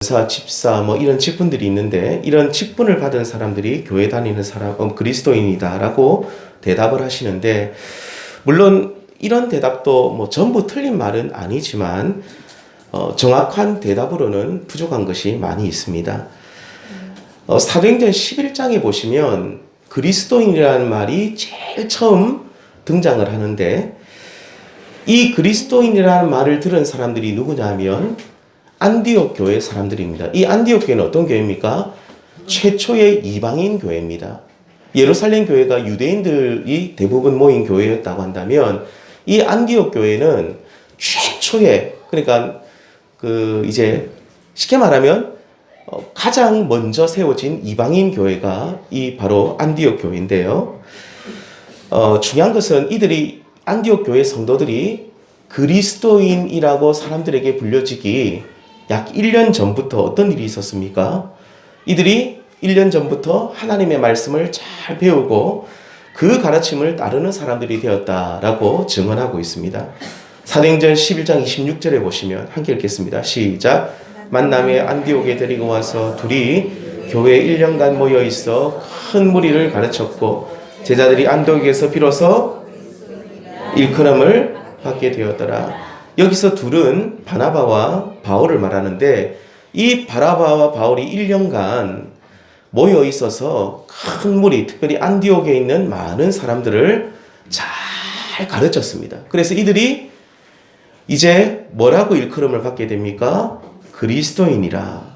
사, 집사 뭐 이런 직분들이 있는데 이런 직분을 받은 사람들이 교회 다니는 사람 그리스도인이다라고 대답을 하시는데 물론 이런 대답도 뭐 전부 틀린 말은 아니지만 정확한 대답으로는 부족한 것이 많이 있습니다. 사도행전 11장에 보시면 그리스도인이라는 말이 제일 처음 등장을 하는데 이 그리스도인이라는 말을 들은 사람들이 누구냐면 안디옥 교회 사람들입니다. 이 안디옥 교회는 어떤 교회입니까? 최초의 이방인 교회입니다. 예루살렘 교회가 유대인들이 대부분 모인 교회였다고 한다면 이 안디옥 교회는 최초의 그러니까 이제 쉽게 말하면 가장 먼저 세워진 이방인 교회가 이 바로 안디옥 교회인데요. 중요한 것은 이들이 안디옥 교회 성도들이 그리스도인이라고 사람들에게 불려지기 약 1년 전부터 어떤 일이 있었습니까? 이들이 1년 전부터 하나님의 말씀을 잘 배우고 그 가르침을 따르는 사람들이 되었다라고 증언하고 있습니다. 사도행전 11장 26절에 보시면 함께 읽겠습니다. 시작. 만남에 안디옥에 데리고 와서 둘이 교회에 1년간 모여 있어 큰 무리를 가르쳤고 제자들이 안디옥에서 비로소 일컬음을 받게 되었더라. 여기서 둘은 바나바와 바울을 말하는데 이 바나바와 바울이 1년간 모여 있어서 큰 무리, 특별히 안디옥에 있는 많은 사람들을 잘 가르쳤습니다. 그래서 이들이 이제 뭐라고 일컬음을 받게 됩니까? 그리스도인이라.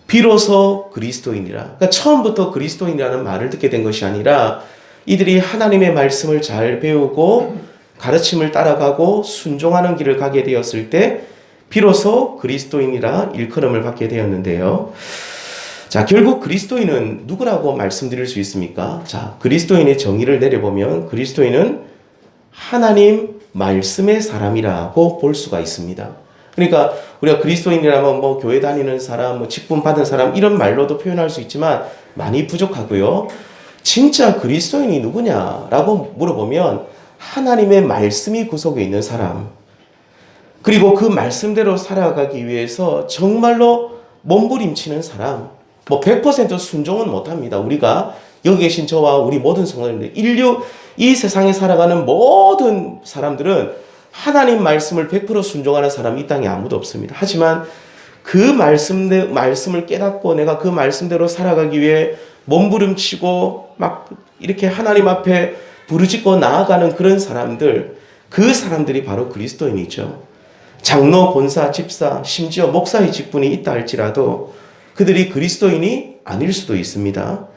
비로소 그리스도인이라. 그러니까 처음부터 그리스도인이라는 말을 듣게 된 것이 아니라 이들이 하나님의 말씀을 잘 배우고 가르침을 따라가고 순종하는 길을 가게 되었을 때 비로소 그리스도인이라 일컬음을 받게 되었는데요. 자, 결국 그리스도인은 누구라고 말씀드릴 수 있습니까? 자, 그리스도인의 정의를 내려보면 그리스도인은 하나님 말씀의 사람이라고 볼 수가 있습니다. 그러니까 우리가 그리스도인이라면 뭐 교회 다니는 사람, 뭐 직분 받은 사람 이런 말로도 표현할 수 있지만 많이 부족하고요. 진짜 그리스도인이 누구냐라고 물어보면 하나님의 말씀이 구속에 있는 사람, 그리고 그 말씀대로 살아가기 위해서 정말로 몸부림치는 사람, 뭐 100% 순종은 못합니다. 우리가 여기 계신 저와 우리 모든 성도님들, 인류 이 세상에 살아가는 모든 사람들은 하나님 말씀을 100% 순종하는 사람이 이 땅에 아무도 없습니다. 하지만 그 말씀을 깨닫고 내가 그 말씀대로 살아가기 위해 몸부림치고 막 이렇게 하나님 앞에 부르짖고 나아가는 그런 사람들, 그 사람들이 바로 그리스도인이죠. 장로, 권사, 집사, 심지어 목사의 직분이 있다 할지라도 그들이 그리스도인이 아닐 수도 있습니다.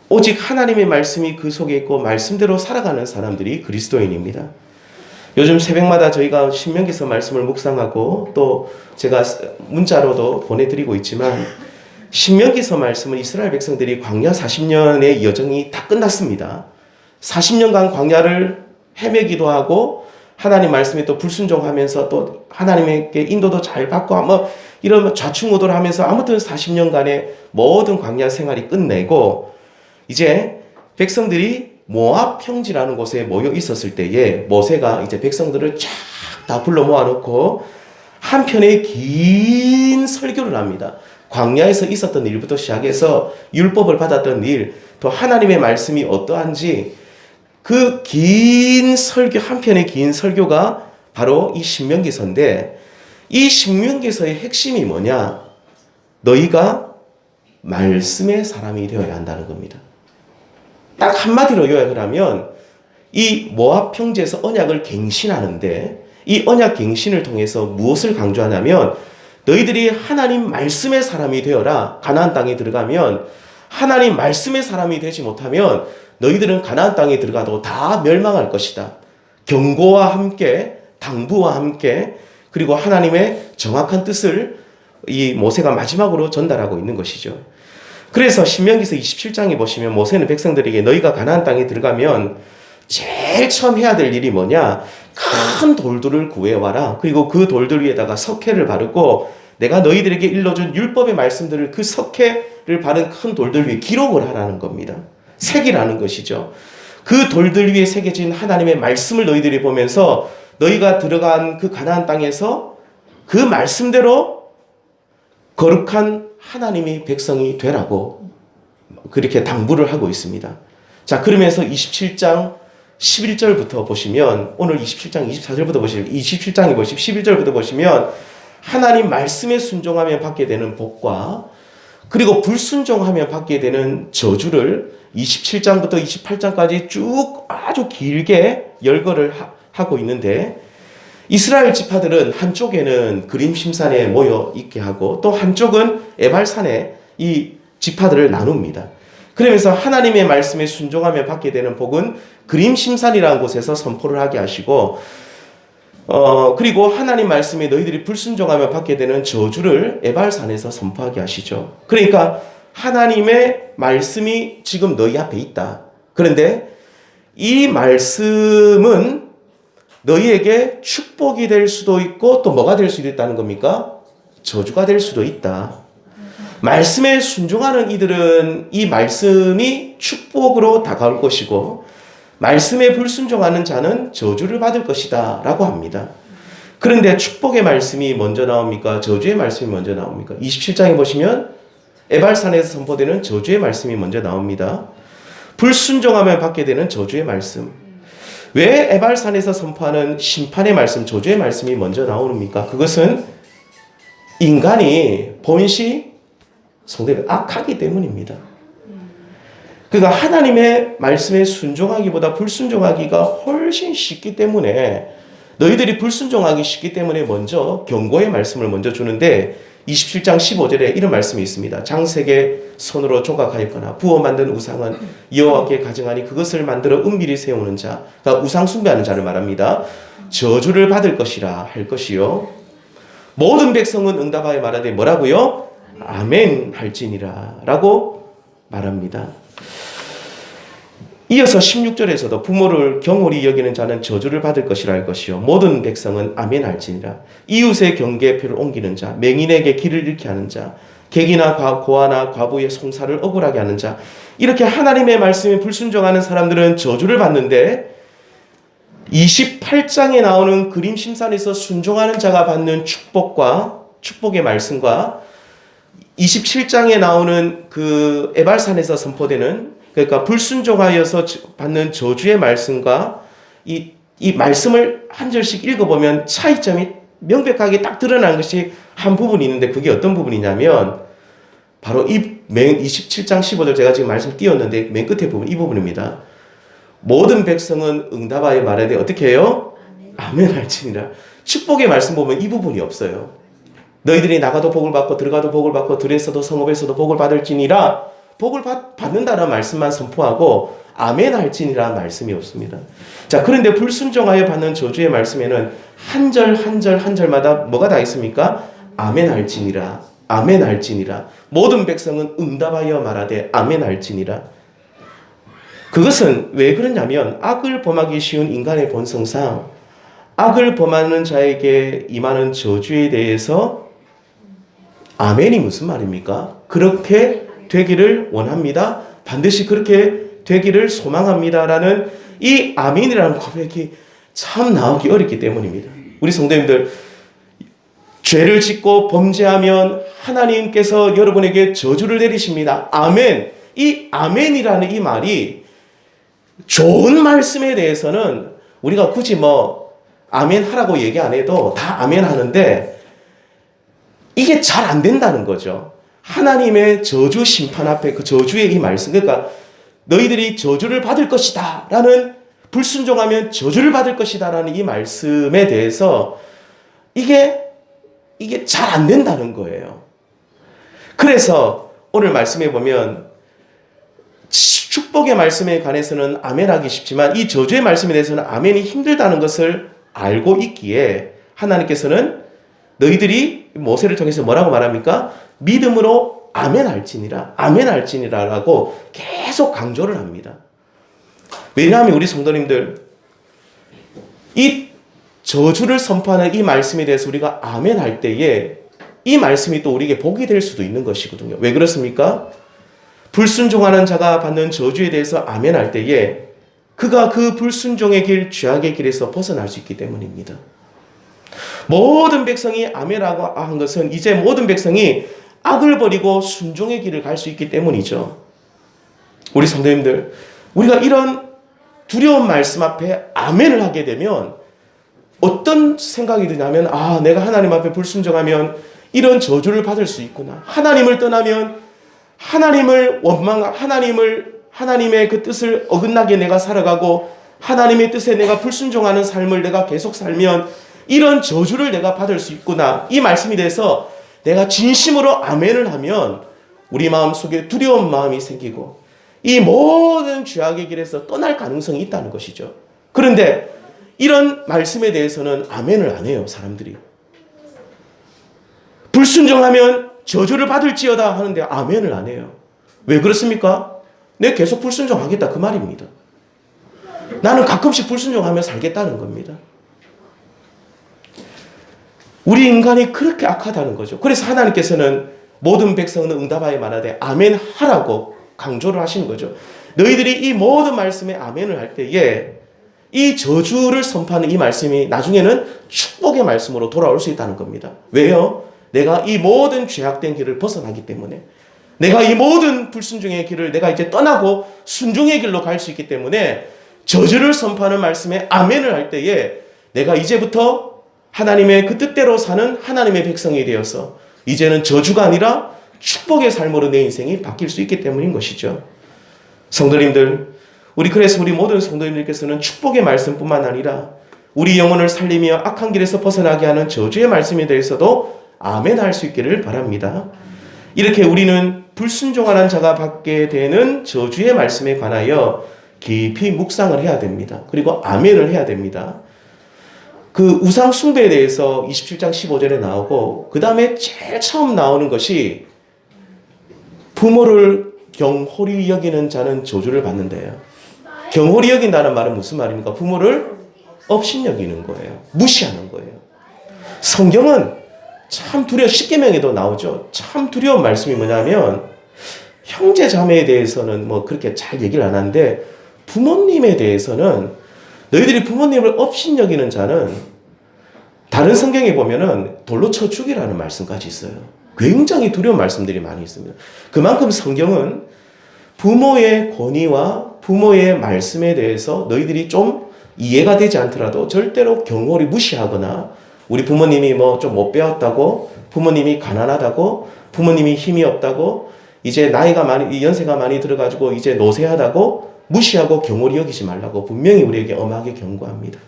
오직 하나님의 말씀이 그 속에 있고 말씀대로 살아가는 사람들이 그리스도인입니다. 요즘 새벽마다 저희가 신명기서 말씀을 묵상하고 또 제가 문자로도 보내드리고 있지만 신명기서 말씀은 이스라엘 백성들이 광야 40년의 여정이 다 끝났습니다. 40년간 광야를 헤매기도 하고 하나님 말씀에 또 불순종하면서 또 하나님께 인도도 잘 받고 뭐 이런 좌충우돌 하면서 아무튼 40년간의 모든 광야 생활이 끝내고 이제 백성들이 모압 평지라는 곳에 모여 있었을 때에 모세가 이제 백성들을 쫙 다 불러 모아놓고 한 편의 긴 설교를 합니다. 광야에서 있었던 일부터 시작해서 율법을 받았던 일, 또 하나님의 말씀이 어떠한지 그 긴 설교, 한 편의 긴 설교가 바로 이 신명기서인데 이 신명기서의 핵심이 뭐냐? 너희가 말씀의 사람이 되어야 한다는 겁니다. 딱 한마디로 요약을 하면 이 모압 평지에서 언약을 갱신하는데 이 언약 갱신을 통해서 무엇을 강조하냐면 너희들이 하나님 말씀의 사람이 되어라. 가나안 땅에 들어가면 하나님 말씀의 사람이 되지 못하면 너희들은 가나안 땅에 들어가도 다 멸망할 것이다. 경고와 함께 당부와 함께 그리고 하나님의 정확한 뜻을 이 모세가 마지막으로 전달하고 있는 것이죠. 그래서 신명기서 27장에 보시면 모세는 백성들에게 너희가 가나안 땅에 들어가면 제일 처음 해야 될 일이 뭐냐? 큰 돌들을 구해와라. 그리고 그 돌들 위에다가 석회를 바르고 내가 너희들에게 일러준 율법의 말씀들을 그 석회를 바른 큰 돌들 위에 기록을 하라는 겁니다. 새기라는 것이죠. 그 돌들 위에 새겨진 하나님의 말씀을 너희들이 보면서 너희가 들어간 그 가나안 땅에서 그 말씀대로 거룩한 하나님의 백성이 되라고 그렇게 당부를 하고 있습니다. 자, 그러면서 27장 11절부터 보시면, 오늘 27장 24절부터 보시면, 27장에 보시면 11절부터 보시면 하나님 말씀에 순종하면 받게 되는 복과, 그리고 불순종하면 받게 되는 저주를 27장부터 28장까지 쭉 아주 길게 열거를 하고 있는데, 이스라엘 지파들은 한쪽에는 그림 심산에 모여 있게 하고 또 한쪽은 에발산에 이 지파들을 나눕니다. 그러면서 하나님의 말씀에 순종하며 받게 되는 복은 그림 심산이라는 곳에서 선포를 하게 하시고, 그리고 하나님 말씀에 너희들이 불순종하며 받게 되는 저주를 에발산에서 선포하게 하시죠. 그러니까 하나님의 말씀이 지금 너희 앞에 있다. 그런데 이 말씀은 너희에게 축복이 될 수도 있고 또 뭐가 될 수도 있다는 겁니까? 저주가 될 수도 있다. 말씀에 순종하는 이들은 이 말씀이 축복으로 다가올 것이고, 말씀에 불순종하는 자는 저주를 받을 것이다 라고 합니다. 그런데 축복의 말씀이 먼저 나옵니까? 저주의 말씀이 먼저 나옵니까? 27장에 보시면 에발산에서 선포되는 저주의 말씀이 먼저 나옵니다. 불순종하면 받게 되는 저주의 말씀. 왜 에발산에서 선포하는 심판의 말씀, 저주의 말씀이 먼저 나오는입니까? 그것은 인간이 본시 성대가 악하기 때문입니다. 그러니까 하나님의 말씀에 순종하기보다 불순종하기가 훨씬 쉽기 때문에, 너희들이 불순종하기 쉽기 때문에 먼저 경고의 말씀을 먼저 주는데, 27장 15절에 이런 말씀이 있습니다. 장색의 손으로 조각하였거나 부어 만든 우상은 여호와께 가증하니 그것을 만들어 은밀히 세우는 자, 그러니까 우상 숭배하는 자를 말합니다. 저주를 받을 것이라 할 것이요, 모든 백성은 응답하여 말하되 뭐라고요? 아멘 할지니라 라고 말합니다. 이어서 16절에서도 부모를 경홀히 여기는 자는 저주를 받을 것이라 할 것이요, 모든 백성은 아멘 할지니라. 이웃의 경계표를 옮기는 자, 맹인에게 길을 잃게 하는 자, 객이나 고아나 과부의 송사를 억울하게 하는 자, 이렇게 하나님의 말씀에 불순종하는 사람들은 저주를 받는데, 28장에 나오는 그림 심산에서 순종하는 자가 받는 축복과 축복의 말씀과 27장에 나오는 그 에발산에서 선포되는, 그러니까 불순종하여서 받는 저주의 말씀과 이 말씀을 한 절씩 읽어보면 차이점이 명백하게 딱 드러나는 것이 한 부분이 있는데, 그게 어떤 부분이냐면 바로 이 27장 15절 제가 지금 말씀 띄웠는데 맨 끝에 부분, 이 부분입니다. 모든 백성은 응답하여 말하되 어떻게 해요? 아멘 할지니라. 축복의 말씀 보면 이 부분이 없어요. 너희들이 나가도 복을 받고 들어가도 복을 받고 들에서도 성읍에서도 복을 받을지니라, 복을 받는다는 말씀만 선포하고 아멘 할지니라 말씀이 없습니다. 자, 그런데 불순종하여 받는 저주의 말씀에는 한 절 한 절 한 절마다 뭐가 다 있습니까? 아멘 할지니라, 아멘 할지니라. 모든 백성은 응답하여 말하되 아멘 할지니라. 그것은 왜 그러냐면, 악을 범하기 쉬운 인간의 본성상 악을 범하는 자에게 임하는 저주에 대해서 아멘이 무슨 말입니까? 그렇게 되기를 원합니다. 반드시 그렇게 되기를 소망합니다라는 이 아멘이라는 고백이 참 나오기 어렵기 때문입니다. 우리 성도님들, 죄를 짓고 범죄하면 하나님께서 여러분에게 저주를 내리십니다. 아멘. 이 아멘이라는 이 말이 좋은 말씀에 대해서는 우리가 굳이 아멘 하라고 얘기 안 해도 다 아멘 하는데, 이게 잘 안 된다는 거죠. 하나님의 저주 심판 앞에 그 저주의 이 말씀, 그러니까 너희들이 저주를 받을 것이다 라는, 불순종하면 저주를 받을 것이다 라는 이 말씀에 대해서 이게 잘 안 된다는 거예요. 그래서 오늘 말씀에 보면 축복의 말씀에 관해서는 아멘하기 쉽지만 이 저주의 말씀에 대해서는 아멘이 힘들다는 것을 알고 있기에 하나님께서는 너희들이 모세를 통해서 뭐라고 말합니까? 믿음으로 아멘할지니라, 아멘할지니라라고 계속 강조를 합니다. 왜냐하면 우리 성도님들, 이 저주를 선포하는 이 말씀에 대해서 우리가 아멘할 때에 이 말씀이 또 우리에게 복이 될 수도 있는 것이거든요. 왜 그렇습니까? 불순종하는 자가 받는 저주에 대해서 아멘할 때에 그가 그 불순종의 길, 죄악의 길에서 벗어날 수 있기 때문입니다. 모든 백성이 아멘하고 한 것은 이제 모든 백성이 악을 버리고 순종의 길을 갈 수 있기 때문이죠. 우리 성도님들, 우리가 이런 두려운 말씀 앞에 아멘을 하게 되면 어떤 생각이 드냐면, 아, 내가 하나님 앞에 불순종하면 이런 저주를 받을 수 있구나. 하나님을 떠나면 하나님의 그 뜻을 어긋나게 내가 살아가고 하나님의 뜻에 내가 불순종하는 삶을 내가 계속 살면 이런 저주를 내가 받을 수 있구나. 이 말씀이 돼서 내가 진심으로 아멘을 하면 우리 마음속에 두려운 마음이 생기고 이 모든 죄악의 길에서 떠날 가능성이 있다는 것이죠. 그런데 이런 말씀에 대해서는 아멘을 안 해요, 사람들이. 불순종하면 저주를 받을지어다 하는데 아멘을 안 해요. 왜 그렇습니까? 내가 계속 불순종하겠다 그 말입니다. 나는 가끔씩 불순종하며 살겠다는 겁니다. 우리 인간이 그렇게 악하다는 거죠. 그래서 하나님께서는 모든 백성은 응답하여 말하되 아멘 하라고 강조를 하시는 거죠. 너희들이 이 모든 말씀에 아멘을 할 때에 이 저주를 선포하는 이 말씀이 나중에는 축복의 말씀으로 돌아올 수 있다는 겁니다. 왜요? 내가 이 모든 죄악된 길을 벗어나기 때문에, 내가 이 모든 불순종의 길을 내가 이제 떠나고 순종의 길로 갈 수 있기 때문에 저주를 선포하는 말씀에 아멘을 할 때에 내가 이제부터 하나님의 그 뜻대로 사는 하나님의 백성이 되어서 이제는 저주가 아니라 축복의 삶으로 내 인생이 바뀔 수 있기 때문인 것이죠. 성도님들, 그래서 우리 모든 성도님들께서는 축복의 말씀뿐만 아니라 우리 영혼을 살리며 악한 길에서 벗어나게 하는 저주의 말씀에 대해서도 아멘 할 수 있기를 바랍니다. 이렇게 우리는 불순종하는 자가 받게 되는 저주의 말씀에 관하여 깊이 묵상을 해야 됩니다. 그리고 아멘을 해야 됩니다. 그 우상 숭배에 대해서 27장 15절에 나오고, 그 다음에 제일 처음 나오는 것이 부모를 경홀히 여기는 자는 저주를 받는데요. 경홀히 여긴다는 말은 무슨 말입니까? 부모를 업신여기는 거예요. 무시하는 거예요. 성경은 참 십계명에도 나오죠. 참 두려운 말씀이 뭐냐면, 형제 자매에 대해서는 뭐 그렇게 잘 얘기를 안 하는데 부모님에 대해서는, 너희들이 부모님을 업신여기는 자는 다른 성경에 보면은 돌로 쳐 죽이라는 말씀까지 있어요. 굉장히 두려운 말씀들이 많이 있습니다. 그만큼 성경은 부모의 권위와 부모의 말씀에 대해서 너희들이 좀 이해가 되지 않더라도 절대로 경홀히 무시하거나, 우리 부모님이 뭐 좀 못 배웠다고, 부모님이 가난하다고, 부모님이 힘이 없다고, 이제 연세가 많이 들어가지고 이제 노쇠하다고 무시하고 경홀히 여기지 말라고 분명히 우리에게 엄하게 경고합니다.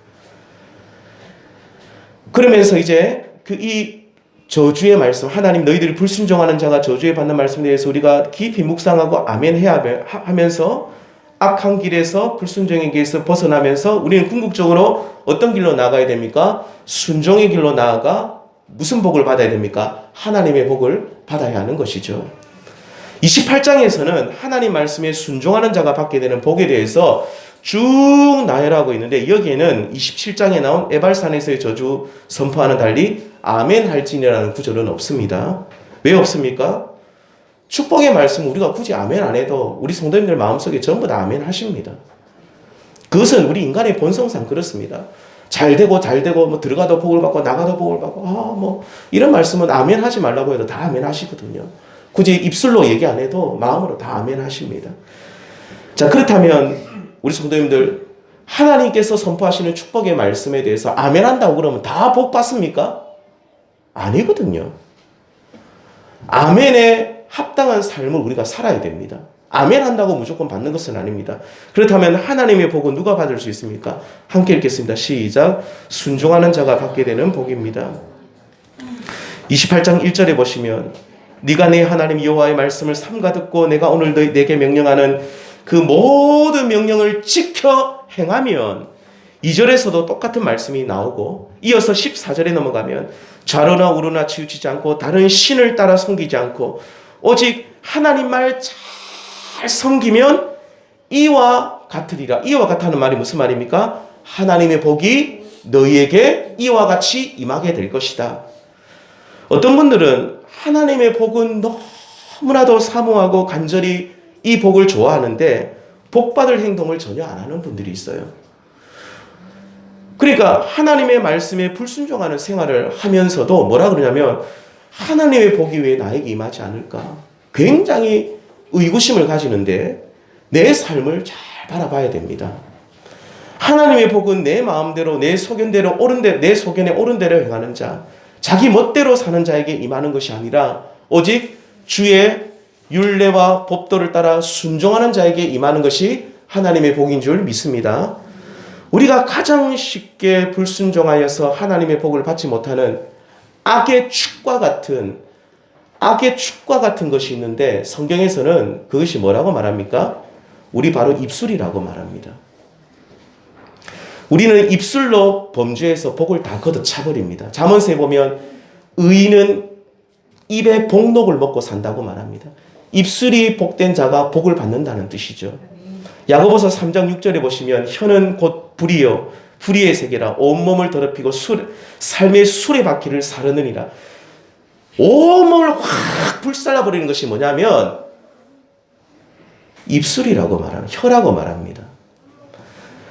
그러면서 이제 이 저주의 말씀, 하나님 너희들이 불순종하는 자가 저주에 받는 말씀에 대해서 우리가 깊이 묵상하고 아멘 해야 하면서 악한 길에서, 불순종의 길에서 벗어나면서 우리는 궁극적으로 어떤 길로 나가야 됩니까? 순종의 길로 나아가 무슨 복을 받아야 됩니까? 하나님의 복을 받아야 하는 것이죠. 28장에서는 하나님 말씀에 순종하는 자가 받게 되는 복에 대해서 쭉 나열하고 있는데, 여기에는 27장에 나온 에발산에서의 저주 선포와는 달리 아멘 할지니라는 구절은 없습니다. 왜 없습니까? 축복의 말씀 우리가 굳이 아멘 안 해도 우리 성도님들 마음속에 전부 다 아멘 하십니다. 그것은 우리 인간의 본성상 그렇습니다. 잘 되고 뭐 들어가도 복을 받고 나가도 복을 받고 뭐 이런 말씀은 아멘 하지 말라고 해도 다 아멘 하시거든요. 굳이 입술로 얘기 안 해도 마음으로 다 아멘 하십니다. 자, 그렇다면 우리 성도님들, 하나님께서 선포하시는 축복의 말씀에 대해서 아멘 한다고 그러면 다 복 받습니까? 아니거든요. 아멘에 합당한 삶을 우리가 살아야 됩니다. 아멘 한다고 무조건 받는 것은 아닙니다. 그렇다면 하나님의 복은 누가 받을 수 있습니까? 함께 읽겠습니다. 시작. 순종하는 자가 받게 되는 복입니다. 28장 1절에 보시면, 네가 내 하나님 여호와의 말씀을 삼가 듣고 내가 오늘 내게 명령하는 그 모든 명령을 지켜 행하면, 2절에서도 똑같은 말씀이 나오고, 이어서 14절에 넘어가면 좌로나 우로나 치우치지 않고 다른 신을 따라 섬기지 않고 오직 하나님 말 잘 섬기면 이와 같으리라. 이와 같다는 말이 무슨 말입니까? 하나님의 복이 너희에게 이와 같이 임하게 될 것이다. 어떤 분들은 하나님의 복은 너무나도 사모하고 간절히 이 복을 좋아하는데 복받을 행동을 전혀 안 하는 분들이 있어요. 그러니까 하나님의 말씀에 불순종하는 생활을 하면서도 뭐라 그러냐면, 하나님의 복이 왜 나에게 임하지 않을까? 굉장히 의구심을 가지는데 내 삶을 잘 바라봐야 됩니다. 하나님의 복은 내 마음대로, 내 소견대로 내 소견에 옳은 대로 행하는 자, 자기 멋대로 사는 자에게 임하는 것이 아니라 오직 주의 율례와 법도를 따라 순종하는 자에게 임하는 것이 하나님의 복인 줄 믿습니다. 우리가 가장 쉽게 불순종하여서 하나님의 복을 받지 못하는 악의 축과 같은 것이 있는데 성경에서는 그것이 뭐라고 말합니까? 우리 바로 입술이라고 말합니다. 우리는 입술로 범죄해서 복을 다 걷어차버립니다. 잠언서에 보면 의인은 입의 복록을 먹고 산다고 말합니다. 입술이 복된 자가 복을 받는다는 뜻이죠. 야고보서 3장 6절에 보시면 혀는 곧 불이요 불의의 세계라 온몸을 더럽히고 삶의 수레바퀴를 사르느니라. 온몸을 확 불살라버리는 것이 뭐냐면 입술이라고 말하는, 혀라고 말합니다.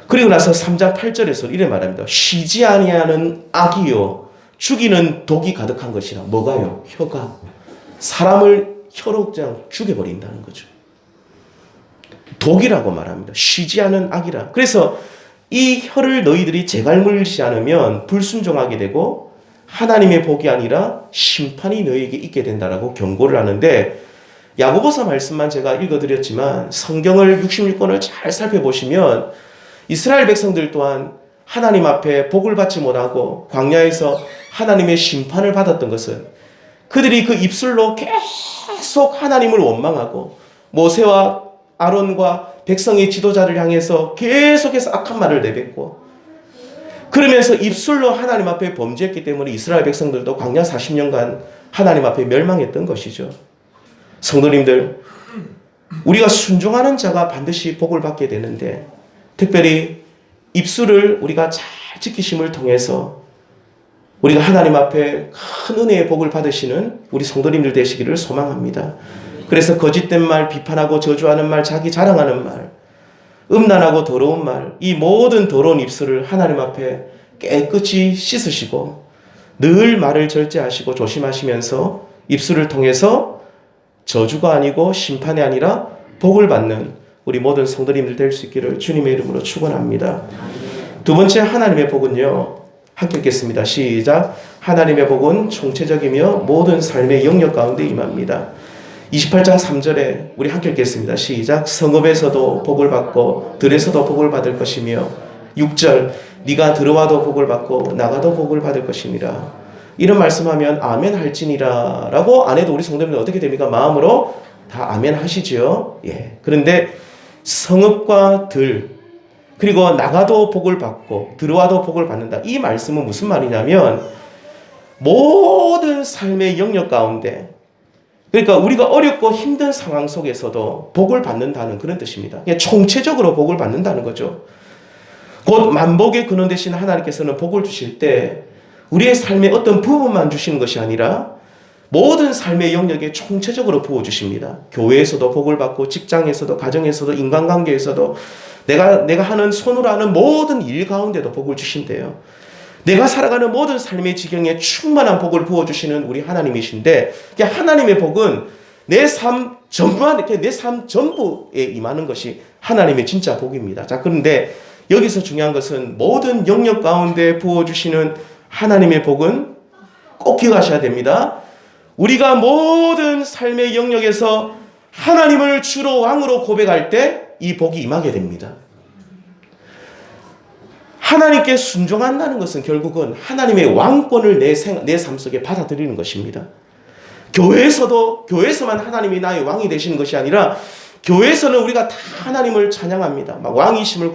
그리고 나서 3장 8절에서 이래 말합니다. 쉬지 아니하는 악이요 죽이는 독이 가득한 것이라. 뭐가요? 혀가. 사람을 혀로 그냥 죽여버린다는 거죠. 독이라고 말합니다. 쉬지 않은 악이라. 그래서 이 혀를 너희들이 재갈물지 않으면 불순종하게 되고 하나님의 복이 아니라 심판이 너희에게 있게 된다라고 경고를 하는데, 야고보서 말씀만 제가 읽어드렸지만 성경을 66권을 잘 살펴보시면 이스라엘 백성들 또한 하나님 앞에 복을 받지 못하고 광야에서 하나님의 심판을 받았던 것은 그들이 그 입술로 계속 하나님을 원망하고 모세와 아론과 백성의 지도자를 향해서 계속해서 악한 말을 내뱉고 그러면서 입술로 하나님 앞에 범죄했기 때문에 이스라엘 백성들도 광야 40년간 하나님 앞에 멸망했던 것이죠. 성도님들, 우리가 순종하는 자가 반드시 복을 받게 되는데 특별히 입술을 우리가 잘 지키심을 통해서 우리가 하나님 앞에 큰 은혜의 복을 받으시는 우리 성도님들 되시기를 소망합니다. 그래서 거짓된 말, 비판하고 저주하는 말, 자기 자랑하는 말, 음란하고 더러운 말, 이 모든 더러운 입술을 하나님 앞에 깨끗이 씻으시고 늘 말을 절제하시고 조심하시면서 입술을 통해서 저주가 아니고 심판이 아니라 복을 받는 우리 모든 성도님들 될 수 있기를 주님의 이름으로 축원합니다. 두 번째 하나님의 복은요, 함께 읽겠습니다. 시작. 하나님의 복은 총체적이며 모든 삶의 영역 가운데 임합니다. 28장 3절에 우리 함께 읽겠습니다. 시작. 성읍에서도 복을 받고 들에서도 복을 받을 것이며 6절 네가 들어와도 복을 받고 나가도 복을 받을 것이니라. 이런 말씀하면 아멘 할지니라 라고 안 해도 우리 성도님들 어떻게 됩니까? 마음으로 다 아멘 하시죠. 예. 그런데 성읍과 들 그리고 나가도 복을 받고 들어와도 복을 받는다. 이 말씀은 무슨 말이냐면 모든 삶의 영역 가운데, 그러니까 우리가 어렵고 힘든 상황 속에서도 복을 받는다는 그런 뜻입니다. 총체적으로 복을 받는다는 거죠. 곧 만복의 근원 되신 하나님께서는 복을 주실 때 우리의 삶의 어떤 부분만 주시는 것이 아니라 모든 삶의 영역에 총체적으로 부어주십니다. 교회에서도 복을 받고 직장에서도 가정에서도 인간관계에서도 내가 하는 손으로 하는 모든 일 가운데도 복을 주신대요. 내가 살아가는 모든 삶의 지경에 충만한 복을 부어주시는 우리 하나님이신데 하나님의 복은 내 삶 전부에 임하는 것이 하나님의 진짜 복입니다. 자, 그런데 여기서 중요한 것은 모든 영역 가운데 부어주시는 하나님의 복은 꼭 기억하셔야 됩니다. 우리가 모든 삶의 영역에서 하나님을 주로 왕으로 고백할 때 이 복이 임하게 됩니다. 하나님께 순종한다는 것은 결국은 하나님의 왕권을 내 삶 속에 받아들이는 것입니다. 교회에서만 하나님이 나의 왕이 되시는 것이 아니라 교회에서는 우리가 다 하나님을 찬양합니다. 막 왕이심을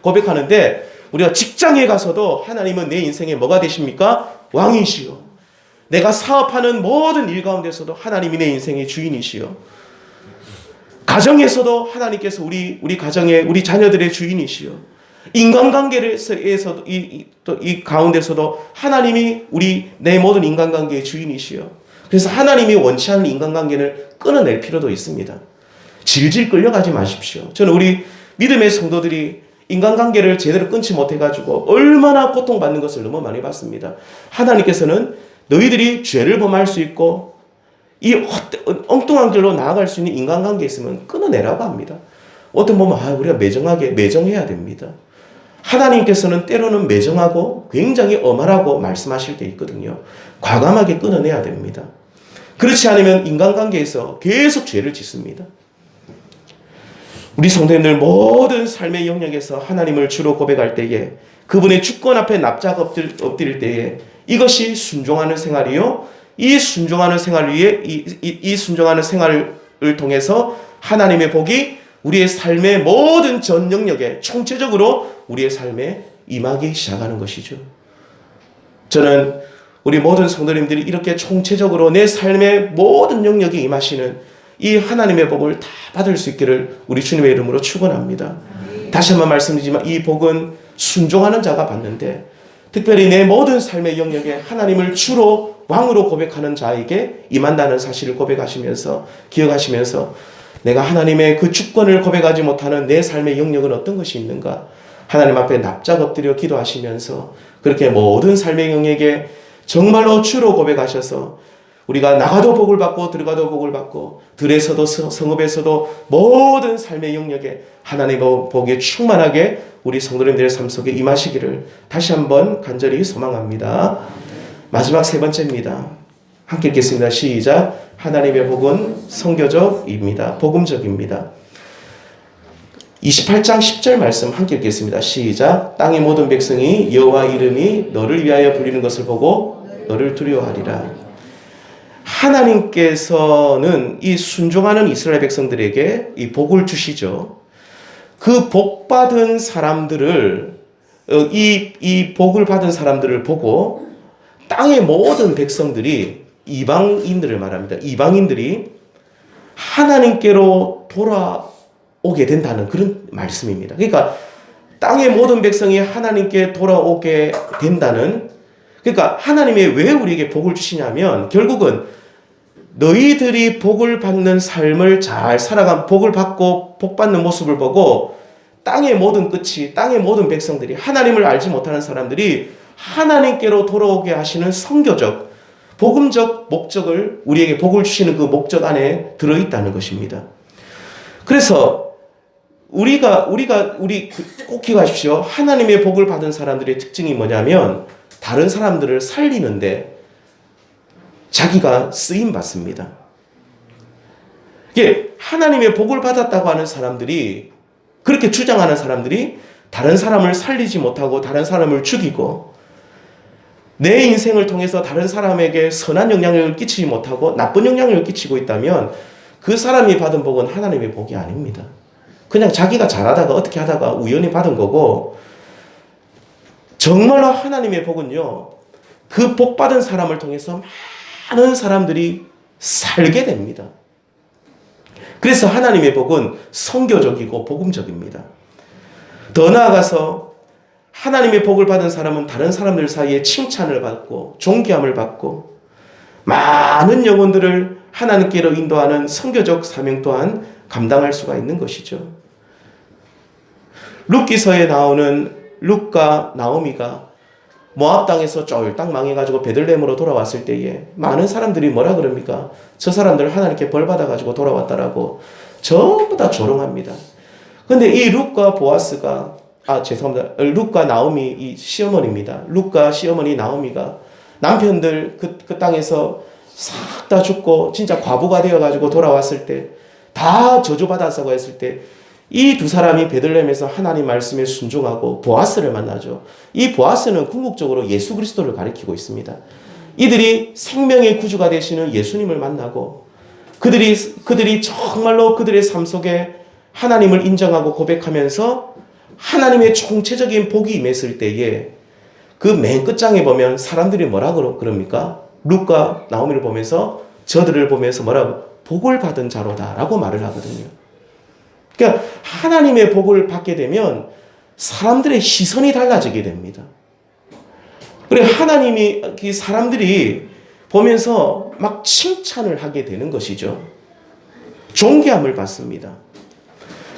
고백하는데 우리가 직장에 가서도 하나님은 내 인생에 뭐가 되십니까? 왕이시요. 내가 사업하는 모든 일 가운데서도 하나님이 내 인생의 주인이시요. 가정에서도 하나님께서 우리 가정의 우리 자녀들의 주인이시요. 인간관계에서도 이 가운데서도 하나님이 내 모든 인간관계의 주인이시요. 그래서 하나님이 원치 않는 인간관계를 끊어낼 필요도 있습니다. 질질 끌려가지 마십시오. 저는 우리 믿음의 성도들이 인간관계를 제대로 끊지 못해가지고 얼마나 고통받는 것을 너무 많이 봤습니다. 하나님께서는 너희들이 죄를 범할 수 있고 이 엉뚱한 길로 나아갈 수 있는 인간관계에 있으면 끊어내라고 합니다. 어떤 보면 우리가 매정해야 됩니다. 하나님께서는 때로는 매정하고 굉장히 엄하라고 말씀하실 때 있거든요. 과감하게 끊어내야 됩니다. 그렇지 않으면 인간관계에서 계속 죄를 짓습니다. 우리 성도님들 모든 삶의 영역에서 하나님을 주로 고백할 때에 그분의 주권 앞에 납작 엎드릴 때에 이것이 순종하는 생활이요. 이 순종하는 생활을 위해 이 순종하는 생활을 통해서 하나님의 복이 우리의 삶의 모든 전 영역에 총체적으로 우리의 삶에 임하기 시작하는 것이죠. 저는 우리 모든 성도님들이 이렇게 총체적으로 내 삶의 모든 영역에 임하시는 이 하나님의 복을 다 받을 수 있기를 우리 주님의 이름으로 축원합니다. 다시 한번 말씀드리지만 이 복은 순종하는 자가 받는데 특별히 내 모든 삶의 영역에 하나님을 주로 왕으로 고백하는 자에게 임한다는 사실을 고백하시면서 기억하시면서 내가 하나님의 그 주권을 고백하지 못하는 내 삶의 영역은 어떤 것이 있는가? 하나님 앞에 납작 엎드려 기도하시면서 그렇게 모든 삶의 영역에 정말로 주로 고백하셔서 우리가 나가도 복을 받고 들어가도 복을 받고 들에서도 성읍에서도 모든 삶의 영역에 하나님의 복에 충만하게 우리 성도님들의 삶 속에 임하시기를 다시 한번 간절히 소망합니다. 마지막 세 번째입니다. 함께 읽겠습니다. 시작. 하나님의 복은 선교적입니다. 복음적입니다. 28장 10절 말씀 함께 읽겠습니다. 시작. 땅의 모든 백성이 여호와 이름이 너를 위하여 불리는 것을 보고 너를 두려워하리라. 하나님께서는 이 순종하는 이스라엘 백성들에게 이 복을 주시죠. 그 복 받은 사람들을 이 복을 받은 사람들을 보고 땅의 모든 백성들이 이방인들을 말합니다. 이방인들이 하나님께로 돌아오게 된다는 그런 말씀입니다. 그러니까 땅의 모든 백성이 하나님께 돌아오게 된다는, 그러니까 하나님이 왜 우리에게 복을 주시냐면 결국은 너희들이 복을 받는 삶을 잘 살아간 복을 받고 복 받는 모습을 보고 땅의 모든 끝이 땅의 모든 백성들이 하나님을 알지 못하는 사람들이 하나님께로 돌아오게 하시는 선교적 복음적 목적을 우리에게 복을 주시는 그 목적 안에 들어있다는 것입니다. 그래서 우리 꼭 기억하십시오. 하나님의 복을 받은 사람들의 특징이 뭐냐면 다른 사람들을 살리는데 자기가 쓰임 받습니다. 이게 하나님의 복을 받았다고 하는 사람들이, 그렇게 주장하는 사람들이 다른 사람을 살리지 못하고 다른 사람을 죽이고 내 인생을 통해서 다른 사람에게 선한 영향력을 끼치지 못하고 나쁜 영향력을 끼치고 있다면 그 사람이 받은 복은 하나님의 복이 아닙니다. 그냥 자기가 잘하다가 어떻게 하다가 우연히 받은 거고, 정말로 하나님의 복은요, 그 복 받은 사람을 통해서 많은 사람들이 살게 됩니다. 그래서 하나님의 복은 선교적이고 복음적입니다. 더 나아가서 하나님의 복을 받은 사람은 다른 사람들 사이에 칭찬을 받고 존귀함을 받고 많은 영혼들을 하나님께로 인도하는 선교적 사명 또한 감당할 수가 있는 것이죠. 룻기서에 나오는 룻과 나오미가 모압 땅에서 쫄딱 망해가지고 베들레헴으로 돌아왔을 때에 많은 사람들이 뭐라 그럽니까? 저 사람들 하나님께 벌 받아가지고 돌아왔다라고 전부 다 조롱합니다. 근데 이 룻과 보아스가 룻과 나오미 이 시어머니입니다. 룻과 시어머니 나오미가 남편들 그 땅에서 싹 다 죽고 진짜 과부가 되어가지고 돌아왔을 때 다 저주받았다고 했을 때 이 두 사람이 베들레헴에서 하나님 말씀에 순종하고 보아스를 만나죠. 이 보아스는 궁극적으로 예수 그리스도를 가리키고 있습니다. 이들이 생명의 구주가 되시는 예수님을 만나고 그들이 정말로 그들의 삶 속에 하나님을 인정하고 고백하면서 하나님의 총체적인 복이 임했을 때에 그 맨 끝장에 보면 사람들이 뭐라고 그럽니까? 룻과 나오미를 보면서 저들을 보면서 뭐라고? 복을 받은 자로다라고 말을 하거든요. 그러니까 하나님의 복을 받게 되면 사람들의 시선이 달라지게 됩니다. 그래 하나님이 사람들이 보면서 막 칭찬을 하게 되는 것이죠. 존귀함을 받습니다.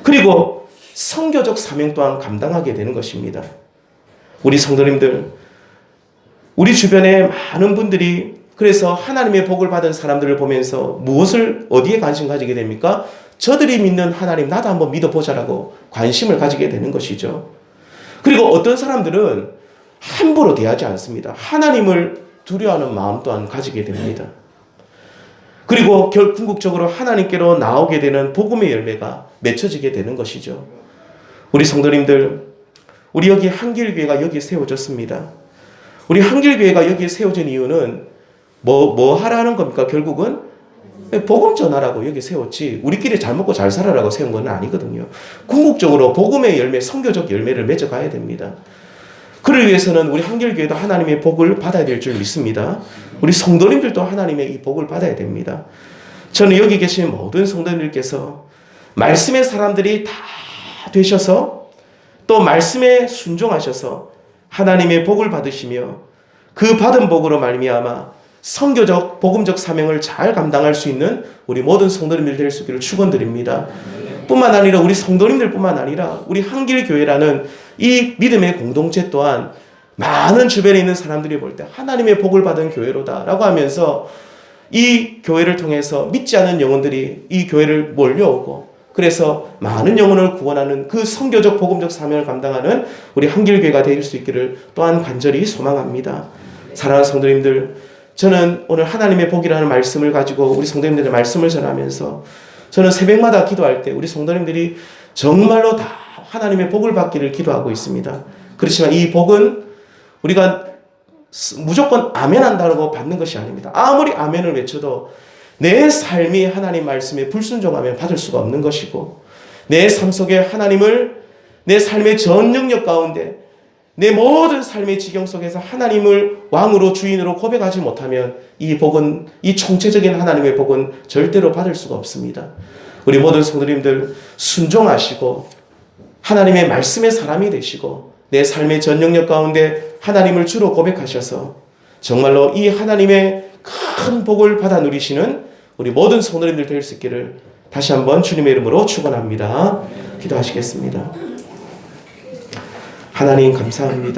그리고 선교적 사명 또한 감당하게 되는 것입니다. 우리 성도님들, 우리 주변에 많은 분들이 그래서 하나님의 복을 받은 사람들을 보면서 무엇을 어디에 관심 가지게 됩니까? 저들이 믿는 하나님 나도 한번 믿어보자라고 관심을 가지게 되는 것이죠. 그리고 어떤 사람들은 함부로 대하지 않습니다. 하나님을 두려워하는 마음 또한 가지게 됩니다. 그리고 궁극적으로 하나님께로 나오게 되는 복음의 열매가 맺혀지게 되는 것이죠. 우리 성도님들, 우리 여기 한길교회가 여기 세워졌습니다. 우리 한길교회가 여기 세워진 이유는 뭐 하라는 겁니까? 결국은 복음 전하라고 여기 세웠지 우리끼리 잘 먹고 잘 살아라고 세운 건 아니거든요. 궁극적으로 복음의 열매, 선교적 열매를 맺어가야 됩니다. 그를 위해서는 우리 한길교회도 하나님의 복을 받아야 될 줄 믿습니다. 우리 성도님들도 하나님의 이 복을 받아야 됩니다. 저는 여기 계신 모든 성도님들께서 말씀의 사람들이 다 되셔서 또 말씀에 순종하셔서 하나님의 복을 받으시며 그 받은 복으로 말미암아 선교적 복음적 사명을 잘 감당할 수 있는 우리 모든 성도님들 될 수 있기를 축원드립니다. 뿐만 아니라 우리 성도님들뿐만 아니라 우리 한길교회라는 이 믿음의 공동체 또한 많은 주변에 있는 사람들이 볼 때 하나님의 복을 받은 교회로다라고 하면서 이 교회를 통해서 믿지 않은 영혼들이 이 교회를 몰려오고 그래서 많은 영혼을 구원하는 그 선교적 복음적 사명을 감당하는 우리 한길교회가 될 수 있기를 또한 간절히 소망합니다. 사랑하는 성도님들, 저는 오늘 하나님의 복이라는 말씀을 가지고 우리 성도님들의 말씀을 전하면서 저는 새벽마다 기도할 때 우리 성도님들이 정말로 다 하나님의 복을 받기를 기도하고 있습니다. 그렇지만 이 복은 우리가 무조건 아멘 한다고 받는 것이 아닙니다. 아무리 아멘을 외쳐도 내 삶이 하나님 말씀에 불순종하면 받을 수가 없는 것이고 내 삶 속에 하나님을 내 삶의 전 영역 가운데 내 모든 삶의 지경 속에서 하나님을 왕으로 주인으로 고백하지 못하면 이 복은, 이 총체적인 하나님의 복은 절대로 받을 수가 없습니다. 우리 모든 성도님들 순종하시고 하나님의 말씀의 사람이 되시고 내 삶의 전 영역 가운데 하나님을 주로 고백하셔서 정말로 이 하나님의 큰 복을 받아 누리시는 우리 모든 성도님들 될 수 있기를 다시 한번 주님의 이름으로 축원합니다. 기도하시겠습니다. 하나님 감사합니다.